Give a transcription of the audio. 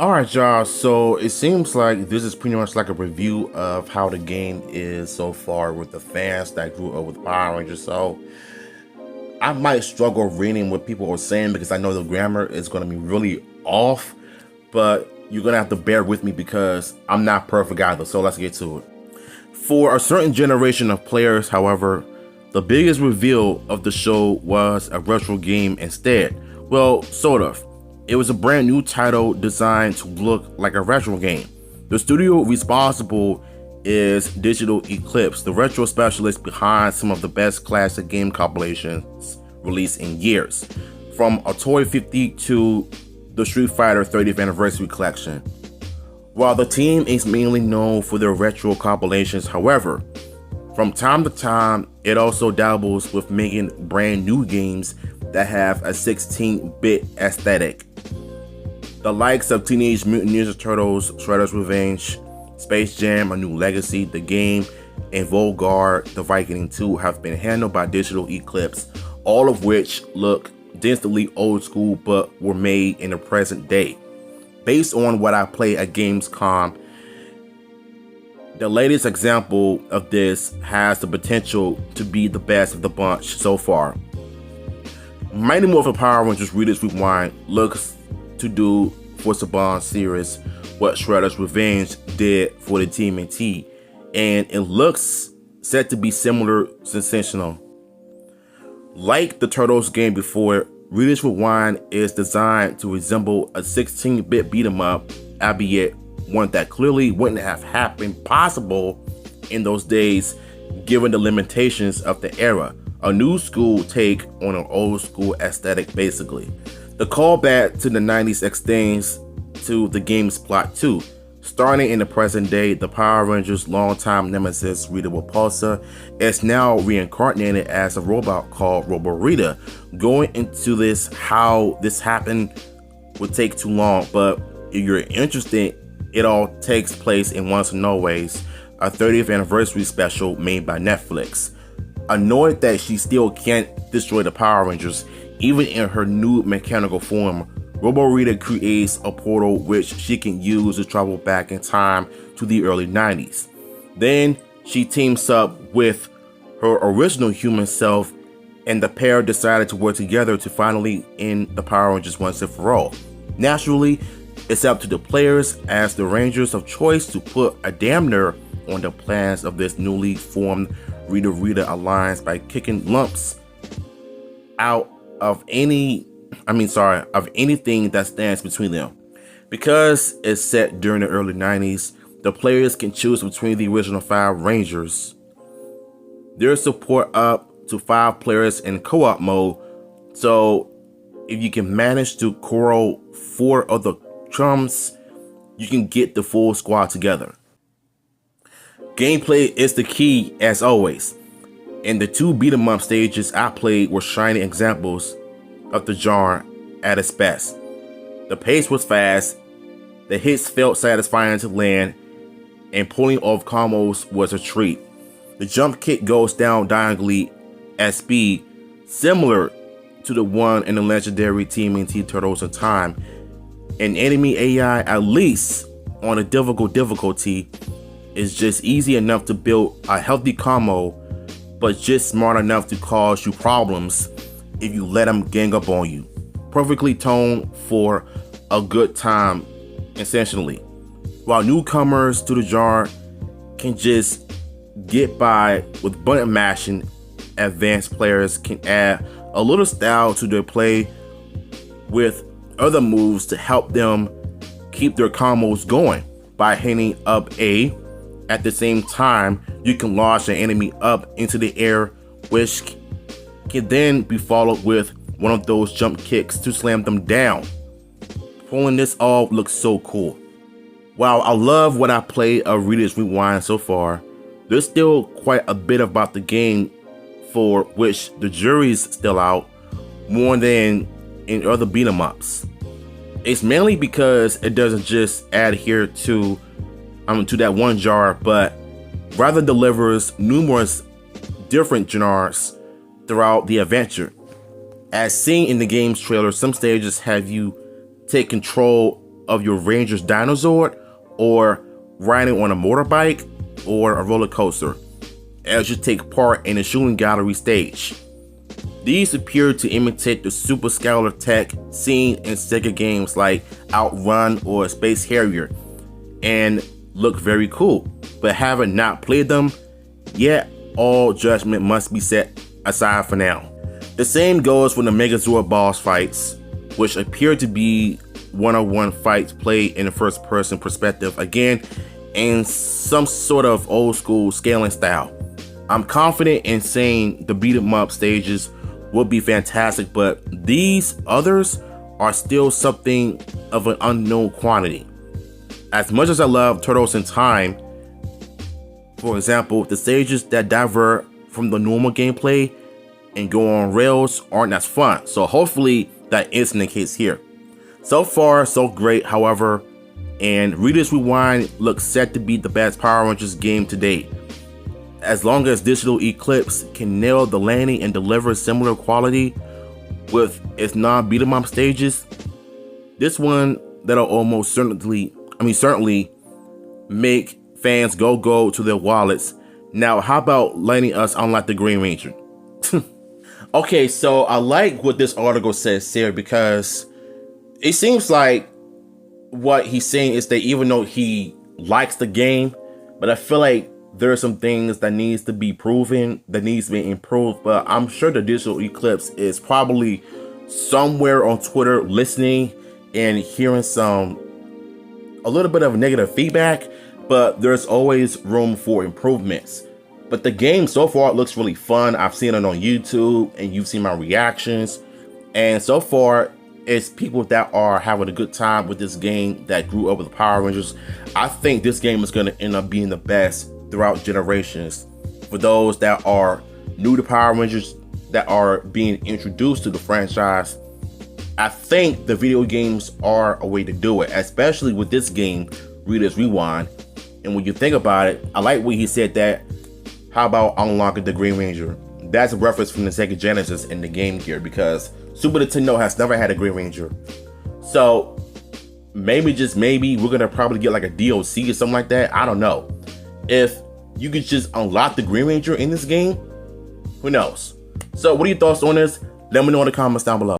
Alright, y'all, so it seems like this is pretty much like a review of how the game is so far with the fans that grew up with Power Rangers. So I might struggle reading what people are saying because I know the grammar is going to be really off, but you're going to have to bear with me because I'm not perfect either. So let's get to it. For a certain generation of players, however, the biggest reveal of the show was a retro game instead. Well, sort of. It was a brand new title designed to look like a retro game. The studio responsible is Digital Eclipse, the retro specialist behind some of the best classic game compilations released in years, from Atari 50 to the Street Fighter 30th Anniversary Collection. While the team is mainly known for their retro compilations, however, from time to time, it also dabbles with making brand new games that have a 16-bit aesthetic. The likes of Teenage Mutant Ninja Turtles, Shredder's Revenge, Space Jam: A New Legacy, The Game, and Volgarde: The Viking 2 have been handled by Digital Eclipse, all of which look distantly old school but were made in the present day. Based on what I play at Gamescom, the latest example of this has the potential to be the best of the bunch so far. Mighty Morphin Power Rangers Reader's Rewind looks to do for Saban series what Shredder's Revenge did for the TMNT, and it looks set to be similar, sensational. Like the Turtles game before, Reader's Rewind is designed to resemble a 16-bit beat-em-up, albeit one that clearly wouldn't have happened possible in those days given the limitations of the era. A new school take on an old school aesthetic basically. The callback to the 90s extends to the game's plot too. Starting in the present day, the Power Rangers' longtime nemesis Rita Repulsa is now reincarnated as a robot called Rita. Going into this, how this happened would take too long, but if you're interested, it all takes place in Once and Always, a 30th anniversary special made by Netflix. Annoyed that she still can't destroy the Power Rangers, even in her new mechanical form, Rita creates a portal which she can use to travel back in time to the early 90s. Then she teams up with her original human self, and the pair decided to work together to finally end the Power Rangers once and for all. Naturally, it's up to the players as the Rangers of choice to put a dampener on the plans of this newly formed Rita alliance by kicking lumps out of anything that stands between them. Because it's set during the early 90s, the players can choose between the original 5 Rangers. There's support up to 5 players in co-op mode, so if you can manage to corral 4 of the chums, you can get the full squad together. Gameplay is the key as always, and the 2 beat-em-up stages I played were shining examples of the genre at its best. The pace was fast, the hits felt satisfying to land, and pulling off combos was a treat. The jump kick goes down diagonally at speed, similar to the one in the legendary TMNT Turtles in Time. An enemy AI, at least on a difficulty, is just easy enough to build a healthy combo, but just smart enough to cause you problems if you let them gang up on you. Perfectly toned for a good time, essentially. While newcomers to the genre can just get by with button mashing, advanced players can add a little style to their play with other moves to help them keep their combos going. By hitting up A, at the same time, you can launch an enemy up into the air, which can then be followed with one of those jump kicks to slam them down. Pulling this off looks so cool. While I love what I played of Rita's Rewind so far, there's still quite a bit about the game for which the jury's still out, more than in other beat-em-ups. It's mainly because it doesn't just adhere to that one genre, but rather delivers numerous different genres throughout the adventure. As seen in the game's trailer, some stages have you take control of your Ranger's dinosaur, or riding on a motorbike or a roller coaster as you take part in a shooting gallery stage. These appear to imitate the super scalar tech seen in Sega games like Outrun or Space Harrier and look very cool, but having not played them yet, all judgment must be set aside for now. The same goes for the Megazord boss fights, which appear to be one-on-one fights played in a first-person perspective, again in some sort of old-school scaling style. I'm confident in saying the beat-em-up stages will be fantastic, but these others are still something of an unknown quantity. As much as I love Turtles in Time, for example, the stages that divert from the normal gameplay and go on rails aren't as fun, so hopefully that isn't the case here. So far, so great, however, and Rita's Rewind looks set to be the best Power Rangers game to date. As long as Digital Eclipse can nail the landing and deliver similar quality with its non-beat-em-up stages, this one that'll almost certainly make fans go to their wallets. Now, how about letting us unlock the Green Ranger? Okay, so I like what this article says here, because it seems like what he's saying is that even though he likes the game, but I feel like there are some things that needs to be proven, that needs to be improved. But I'm sure the Digital Eclipse is probably somewhere on Twitter listening and hearing a little bit of negative feedback, but there's always room for improvements. But the game so far looks really fun. I've seen it on YouTube and you've seen my reactions, and so far it's people that are having a good time with this game that grew up with the Power Rangers. I think this game is going to end up being the best throughout generations. For those that are new to Power Rangers, that are being introduced to the franchise, I think the video games are a way to do it, especially with this game, Rita's Rewind. And when you think about it, I like what he said that, how about unlocking the Green Ranger? That's a reference from the Sega Genesis and the Game Gear, because Super Nintendo has never had a Green Ranger. So maybe, just maybe, we're gonna probably get like a DLC or something like that. I don't know. If you could just unlock the Green Ranger in this game, who knows? So what are your thoughts on this? Let me know in the comments down below.